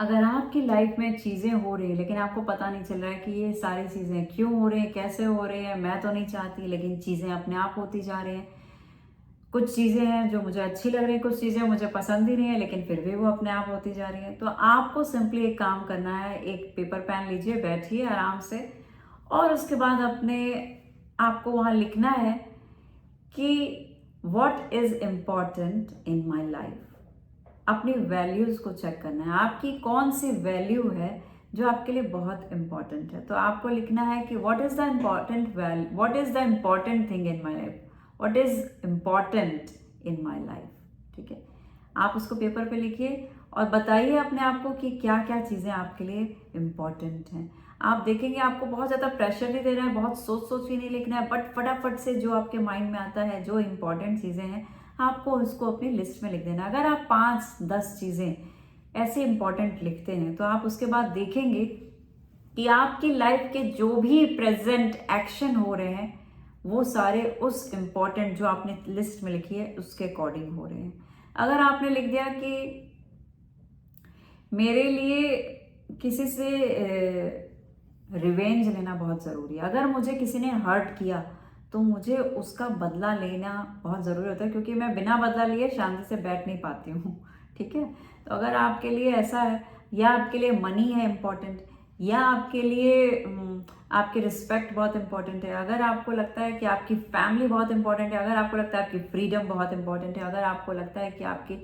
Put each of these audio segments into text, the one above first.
अगर आपकी लाइफ में चीज़ें हो रही हैं लेकिन आपको पता नहीं चल रहा है कि ये सारी चीज़ें क्यों हो रही हैं, कैसे हो रही हैं, मैं तो नहीं चाहती लेकिन चीज़ें अपने आप होती जा रही हैं। कुछ चीज़ें हैं जो मुझे अच्छी लग रही हैं, कुछ चीज़ें मुझे पसंद ही नहीं है लेकिन फिर भी वो अपने आप होती जा रही हैं। तो आपको सिंपली एक काम करना है, एक पेपर पेन लीजिए, बैठिए आराम से और उसके बाद अपने आपको वहाँ लिखना है कि what is important in my life. अपनी वैल्यूज़ को चेक करना है, आपकी कौन सी वैल्यू है जो आपके लिए बहुत इंपॉर्टेंट है। तो आपको लिखना है कि what is the important value, what is the important thing in my life, what is important in my life. ठीक है, आप उसको पेपर पे लिखिए और बताइए अपने आप को कि क्या क्या चीज़ें आपके लिए इम्पॉर्टेंट हैं। आप देखेंगे आपको बहुत ज़्यादा प्रेशर नहीं देना है, बहुत सोच सोच के नहीं लिखना है, बट फटाफट से जो आपके माइंड में आता है, जो इम्पॉर्टेंट चीज़ें हैं, आपको उसको अपनी लिस्ट में लिख देना। अगर आप 5-10 चीज़ें ऐसे इंपॉर्टेंट लिखते हैं तो आप उसके बाद देखेंगे कि आपकी लाइफ के जो भी प्रेजेंट एक्शन हो रहे हैं वो सारे उस इम्पॉर्टेंट जो आपने लिस्ट में लिखी है उसके अकॉर्डिंग हो रहे हैं। अगर आपने लिख दिया कि मेरे लिए किसी से रिवेंज लेना बहुत ज़रूरी है, अगर मुझे किसी ने हर्ट किया तो मुझे उसका बदला लेना बहुत ज़रूरी होता है, क्योंकि मैं बिना बदला लिए शांति से बैठ नहीं पाती हूँ। ठीक है, तो अगर आपके लिए ऐसा है, या आपके लिए मनी है इम्पॉर्टेंट, या आपके लिए आपकी रिस्पेक्ट बहुत इंपॉर्टेंट है, अगर आपको लगता है कि आपकी फैमिली बहुत इंपॉर्टेंट है, अगर आपको लगता है आपकी फ्रीडम बहुत इंपॉर्टेंट है, अगर आपको लगता है कि आपकी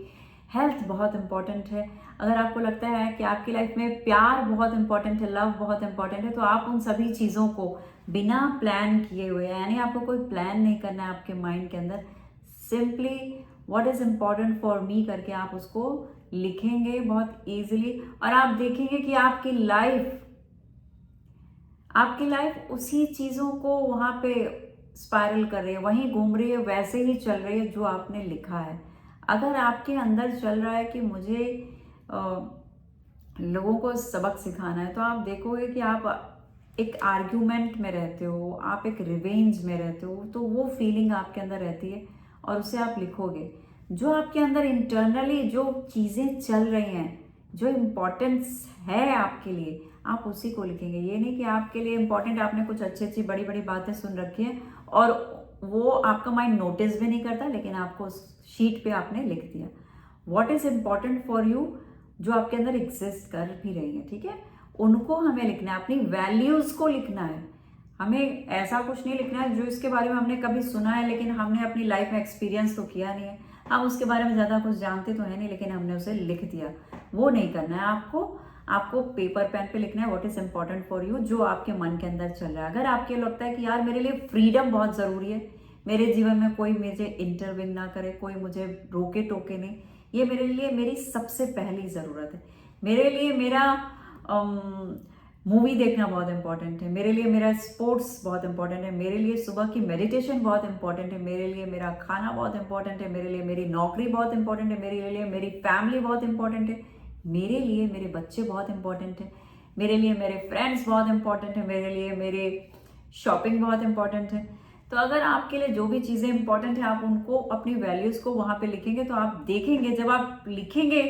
हेल्थ बहुत इंपॉर्टेंट है, अगर आपको लगता है कि आपकी लाइफ में प्यार बहुत इंपॉर्टेंट है, लव बहुत इंपॉर्टेंट है, तो आप उन सभी चीज़ों को बिना प्लान किए हुए, यानी आपको कोई प्लान नहीं करना है आपके माइंड के अंदर, simply what is important for me करके आप उसको लिखेंगे बहुत ईजिली, और आप देखेंगे कि आपकी लाइफ उसी चीज़ों को वहाँ पे स्पाइरल कर रही है, वहीं घूम रही है, वैसे ही चल रही है जो आपने लिखा है। अगर आपके अंदर चल रहा है कि मुझे लोगों को सबक सिखाना है, तो आप देखोगे कि आप एक आर्ग्यूमेंट में रहते हो, आप एक रिवेंज में रहते हो, तो वो फीलिंग आपके अंदर रहती है और उसे आप लिखोगे। जो आपके अंदर इंटरनली जो चीज़ें चल रही हैं, जो इम्पोर्टेंस है आपके लिए, आप उसी को लिखेंगे। ये नहीं कि आपके लिए इम्पोर्टेंट, आपने कुछ अच्छी अच्छी बड़ी बड़ी बातें सुन रखी हैं और वो आपका माइंड नोटिस भी नहीं करता, लेकिन आपको उस शीट पे आपने लिख दिया। What is important for you, जो आपके अंदर एग्जिस्ट कर भी रही है, ठीक है, उनको हमें लिखना है, अपनी वैल्यूज़ को लिखना है। हमें ऐसा कुछ नहीं लिखना है जो इसके बारे में हमने कभी सुना है लेकिन हमने अपनी लाइफ में एक्सपीरियंस तो किया नहीं है, हम उसके बारे में ज़्यादा कुछ जानते तो है नहीं लेकिन हमने उसे लिख दिया। वो नहीं करना है आपको। आपको पेपर पेन पे लिखना है what is important for you, जो आपके मन के अंदर चल रहा है। अगर आपके लगता है कि यार मेरे लिए फ्रीडम बहुत ज़रूरी है, मेरे जीवन में कोई मुझे इंटरविन ना करे, कोई मुझे रोके टोके नहीं, ये मेरे लिए मेरी सबसे पहली ज़रूरत है। मेरे लिए मेरा मूवी देखना बहुत इंपॉर्टेंट है, मेरे लिए मेरा स्पोर्ट्स बहुत इंपॉर्टेंट है, मेरे लिए सुबह की मेडिटेशन बहुत इंपॉर्टेंट है, मेरे लिए मेरा खाना बहुत इंपॉर्टेंट है, मेरे लिए मेरी नौकरी बहुत इंपॉर्टेंट है, मेरे लिए मेरी फैमिली बहुत इंपॉर्टेंट है, मेरे लिए मेरे बच्चे बहुत इंपॉर्टेंट है, मेरे लिए मेरे फ्रेंड्स बहुत इंपॉर्टेंट है, मेरे लिए मेरे शॉपिंग बहुत इंपॉर्टेंट है। तो अगर आपके लिए जो भी चीज़ें इंपॉर्टेंट है, आप उनको अपनी वैल्यूज़ को वहाँ पे लिखेंगे, तो आप देखेंगे जब आप लिखेंगे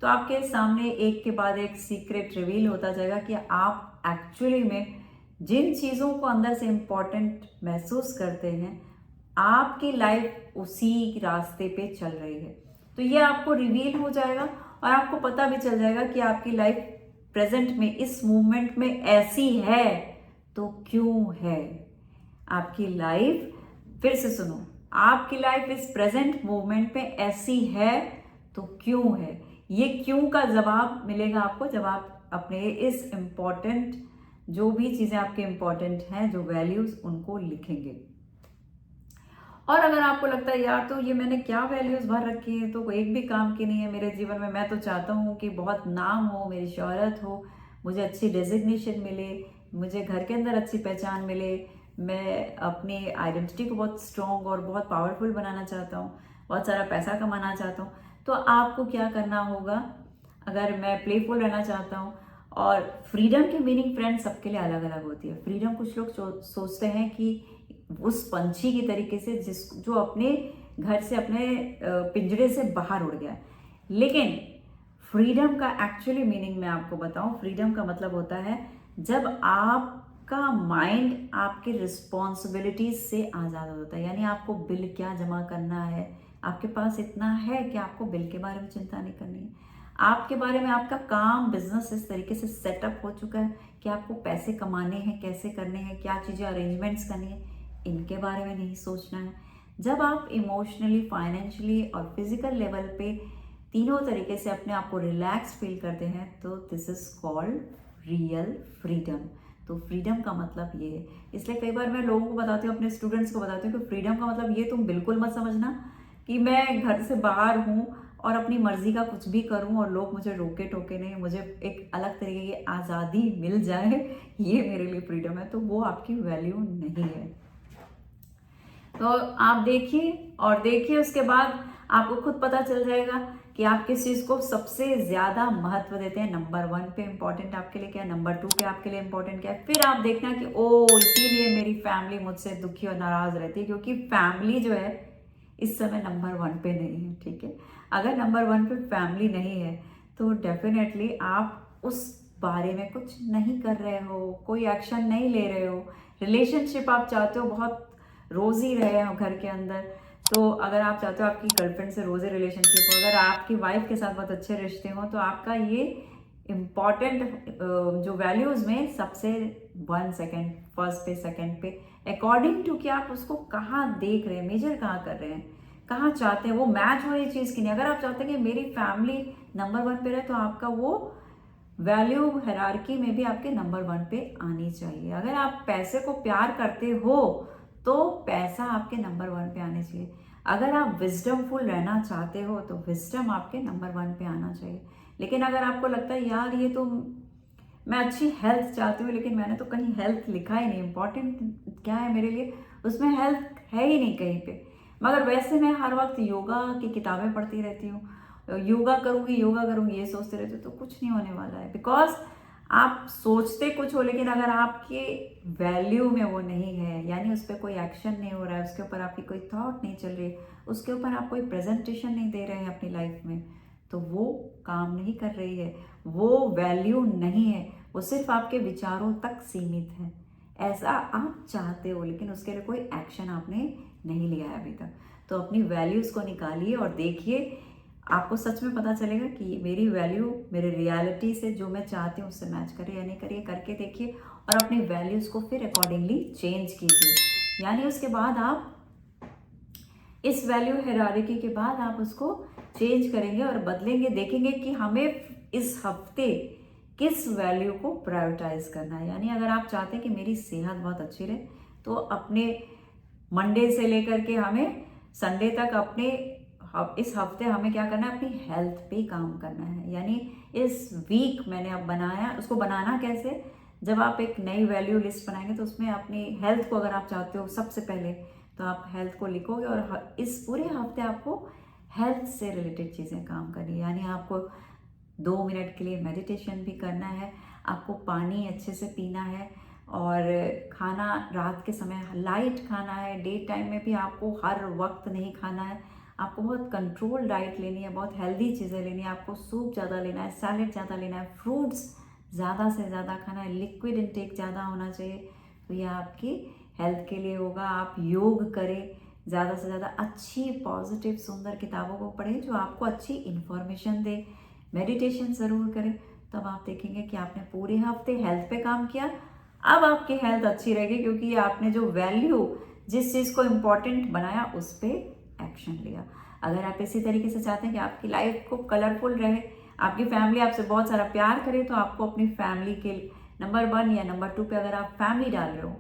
तो आपके सामने एक के बाद एक सीक्रेट रिवील होता जाएगा कि आप एक्चुअली में जिन चीज़ों को अंदर से इम्पॉर्टेंट महसूस करते हैं, आपकी लाइफ उसी रास्ते पे चल रही है। तो ये आपको रिवील हो जाएगा और आपको पता भी चल जाएगा कि आपकी लाइफ प्रेजेंट में इस मूवमेंट में ऐसी है तो क्यों है। आपकी लाइफ, फिर से सुनो, आपकी लाइफ इस प्रेजेंट मूवमेंट में ऐसी है तो क्यों है। ये क्यों का जवाब मिलेगा आपको जब आप अपने इस इम्पॉर्टेंट, जो भी चीज़ें आपके इम्पॉर्टेंट हैं, जो वैल्यूज़, उनको लिखेंगे। और अगर आपको लगता है यार तो ये मैंने क्या वैल्यूज़ भर रखी है, तो एक भी काम की नहीं है मेरे जीवन में, मैं तो चाहता हूँ कि बहुत नाम हो, मेरी शोहरत हो, मुझे अच्छी डेजिग्नेशन मिले, मुझे घर के अंदर अच्छी पहचान मिले, मैं अपनी आइडेंटिटी को बहुत स्ट्रॉन्ग और बहुत पावरफुल बनाना चाहता हूँ, बहुत सारा पैसा कमाना चाहता हूँ, तो आपको क्या करना होगा। अगर मैं प्लेफुल रहना चाहता हूँ, और फ्रीडम की मीनिंग फ्रेंड सबके लिए अलग अलग होती है। फ्रीडम कुछ लोग सोचते हैं कि उस पंछी की तरीके से जो अपने घर से, अपने पिंजरे से बाहर उड़ गया है, लेकिन फ्रीडम का एक्चुअली मीनिंग मैं आपको बताऊं, फ्रीडम का मतलब होता है जब आपका माइंड आपके रिस्पॉन्सिबिलिटीज से आज़ाद होता है। यानी आपको बिल क्या जमा करना है, आपके पास इतना है कि आपको बिल के बारे में चिंता नहीं करनी है। आपके बारे में आपका काम बिजनेस इस तरीके से सेटअप हो चुका है कि आपको पैसे कमाने हैं, कैसे करने हैं, क्या चीज़ें अरेंजमेंट्स करनी है, इनके बारे में नहीं सोचना है। जब आप इमोशनली, फाइनेंशियली और फिजिकल लेवल पे तीनों तरीके से अपने आप को रिलैक्स फील करते हैं तो this is called real freedom. तो फ्रीडम का मतलब ये है। इसलिए कई बार मैं लोगों को बताती हूँ, अपने स्टूडेंट्स को बताती हूँ कि फ्रीडम का मतलब ये तुम बिल्कुल मत समझना कि मैं घर से बाहर हूँ और अपनी मर्जी का कुछ भी करूँ और लोग मुझे रोके टोके नहीं, मुझे एक अलग तरीके की आज़ादी मिल जाए, ये मेरे लिए फ्रीडम है। तो वो आपकी वैल्यू नहीं है। तो आप देखिए और देखिए, उसके बाद आपको खुद पता चल जाएगा कि आप किस चीज़ को सबसे ज़्यादा महत्व देते हैं। नंबर 1 पे इम्पोर्टेंट आपके लिए क्या है, नंबर 2 पे आपके लिए इम्पोर्टेंट क्या है। फिर आप देखना कि ओ इसीलिए मेरी फैमिली मुझसे दुखी और नाराज़ रहती है, क्योंकि फैमिली जो है इस समय नंबर 1 पे नहीं है। ठीक है, अगर नंबर 1 पे फैमिली नहीं है तो डेफिनेटली आप उस बारे में कुछ नहीं कर रहे हो, कोई एक्शन नहीं ले रहे हो। रिलेशनशिप आप चाहते हो बहुत रोज़ी रहे हो घर के अंदर, तो अगर आप चाहते हो आपकी गर्लफ्रेंड से रोज़ी रिलेशनशिप हो, अगर आपकी वाइफ के साथ बहुत अच्छे रिश्ते हो, तो आपका ये इम्पॉर्टेंट जो वैल्यूज़ में सबसे 1 सेकेंड, फर्स्ट पे, सेकेंड पे, अकॉर्डिंग टू कि आप उसको कहाँ देख रहे हैं, मेजर कहाँ कर रहे हैं, कहाँ चाहते हैं वो मैच हो ये चीज़ की नहीं। अगर आप चाहते हैं कि मेरी फैमिली नंबर 1 पे रहे तो आपका वो वैल्यू हायरार्की में भी आपके नंबर 1 पे आनी चाहिए। अगर आप पैसे को प्यार करते हो तो पैसा आपके नंबर 1 पे आने चाहिए। अगर आप विजडमफुल रहना चाहते हो तो विजडम आपके नंबर 1 पे आना चाहिए। लेकिन अगर आपको लगता है यार ये तो मैं अच्छी हेल्थ चाहती हूँ, लेकिन मैंने तो कहीं हेल्थ लिखा ही नहीं, इंपॉर्टेंट क्या है मेरे लिए, उसमें हेल्थ है ही नहीं कहीं पे, मगर वैसे मैं हर वक्त योगा की किताबें पढ़ती रहती हूँ, योगा करूँगी योगा करूँगी ये सोचते रहते हो, तो कुछ नहीं होने वाला है। बिकॉज आप सोचते कुछ हो, लेकिन अगर आपके वैल्यू में वो नहीं है, यानी उस पर कोई एक्शन नहीं हो रहा है, उसके ऊपर आपकी कोई थॉट नहीं चल रही, उसके ऊपर आप कोई प्रेजेंटेशन नहीं दे रहे हैं अपनी लाइफ में, तो वो काम नहीं कर रही है, वो वैल्यू नहीं है, वो सिर्फ आपके विचारों तक सीमित है। ऐसा आप चाहते हो, लेकिन उसके लिए कोई एक्शन आपने नहीं लिया है अभी तक। तो अपनी वैल्यूज़ को निकालिए और देखिए, आपको सच में पता चलेगा कि मेरी वैल्यू मेरे रियलिटी से जो मैं चाहती हूँ उससे मैच करे या नहीं करे। करके देखिए और अपनी वैल्यूज़ को फिर अकॉर्डिंगली चेंज कीजिए। यानी उसके बाद आप इस वैल्यू हायरार्की के बाद आप उसको चेंज करेंगे और बदलेंगे, देखेंगे कि हमें इस हफ्ते किस वैल्यू को प्रायोरिटाइज करना है। यानी अगर आप चाहते हैं कि मेरी सेहत बहुत अच्छी रहे तो अपने मंडे से लेकर के हमें संडे तक अपने इस हफ्ते हमें क्या करना है, अपनी हेल्थ पे काम करना है। यानी इस वीक मैंने अब बनाया, उसको बनाना कैसे, जब आप एक नई वैल्यू लिस्ट बनाएंगे तो उसमें अपनी हेल्थ को अगर आप चाहते हो सबसे पहले, तो आप हेल्थ को लिखोगे और इस पूरे हफ्ते आपको हेल्थ से रिलेटेड चीज़ें काम करनी है। यानी आपको 2 मिनट के लिए मेडिटेशन भी करना है, आपको पानी अच्छे से पीना है और खाना रात के समय लाइट खाना है। डे टाइम में भी आपको हर वक्त नहीं खाना है, आपको बहुत कंट्रोल डाइट लेनी है, बहुत हेल्दी चीज़ें लेनी है, आपको सूप ज़्यादा लेना है, सैलेड ज़्यादा लेना है, फ्रूट्स ज़्यादा से ज़्यादा खाना है, लिक्विड इनटेक ज़्यादा होना चाहिए। तो यह आपकी हेल्थ के लिए होगा। आप योग करें, ज़्यादा से ज़्यादा अच्छी पॉजिटिव सुंदर किताबों को पढ़ें जो आपको अच्छी इन्फॉर्मेशन दे, मेडिटेशन ज़रूर करें। तब आप देखेंगे कि आपने पूरे हफ्ते हेल्थ पे काम किया, अब आपकी हेल्थ अच्छी रहेगी, क्योंकि आपने जो वैल्यू जिस चीज़ को इम्पॉर्टेंट बनाया उस पर एक्शन लिया। अगर आप इसी तरीके से चाहते हैं कि आपकी लाइफ को कलरफुल रहे, आपकी फैमिली आपसे बहुत सारा प्यार करे, तो आपको अपनी फैमिली के नंबर 1 या नंबर 2 पे अगर आप फैमिली डाल रहे हो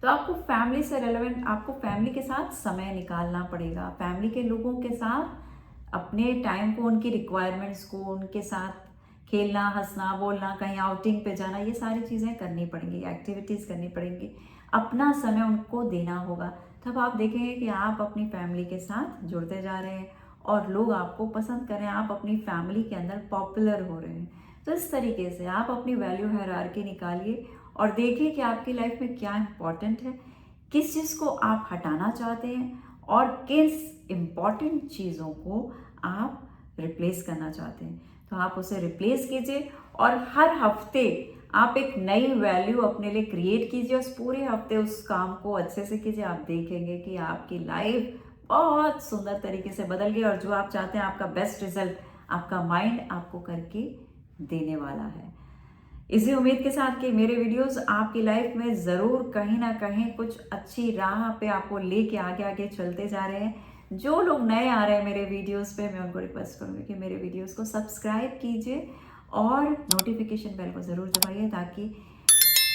तो आपको फैमिली से रेलेवेंट, आपको फैमिली के साथ समय निकालना पड़ेगा। फैमिली के लोगों के साथ अपने टाइम को, उनकी रिक्वायरमेंट्स को, उनके साथ खेलना, हंसना, बोलना, कहीं आउटिंग पे जाना, ये सारी चीज़ें करनी पड़ेंगी, एक्टिविटीज़ करनी पड़ेंगी, अपना समय उनको देना होगा। तब आप देखेंगे कि आप अपनी फैमिली के साथ जुड़ते जा रहे हैं और लोग आपको पसंद कर रहे हैं, आप अपनी फैमिली के अंदर पॉपुलर हो रहे हैं। तो इस तरीके से आप अपनी वैल्यू हायरार्की निकालिए और देखिए कि आपकी लाइफ में क्या इम्पोर्टेंट है, किस चीज़ को आप हटाना चाहते हैं और किस इम्पॉर्टेंट चीज़ों को आप रिप्लेस करना चाहते हैं तो आप उसे रिप्लेस कीजिए और हर हफ्ते आप एक नई वैल्यू अपने लिए क्रिएट कीजिए। उस पूरे हफ्ते उस काम को अच्छे से कीजिए, आप देखेंगे कि आपकी लाइफ बहुत सुंदर तरीके से बदल गई और जो आप चाहते हैं आपका बेस्ट रिजल्ट आपका माइंड आपको करके देने वाला है। इसी उम्मीद के साथ कि मेरे वीडियोस आपकी लाइफ में ज़रूर कहीं ना कहीं कुछ अच्छी राह पे आपको लेके आगे आगे चलते जा रहे हैं। जो लोग नए आ रहे हैं मेरे वीडियोस पे, मैं उनको रिक्वेस्ट करूँगी कि मेरे वीडियोस को सब्सक्राइब कीजिए और नोटिफिकेशन बेल को ज़रूर दबाइए ताकि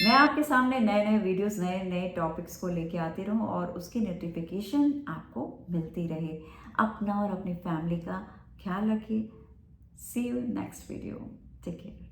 मैं आपके सामने नए नए वीडियोस नए नए टॉपिक्स को लेके आती रहूं और उसकी नोटिफिकेशन आपको मिलती रहे। अपना और अपनी फैमिली का ख्याल रखिए। See you in next video. Take care.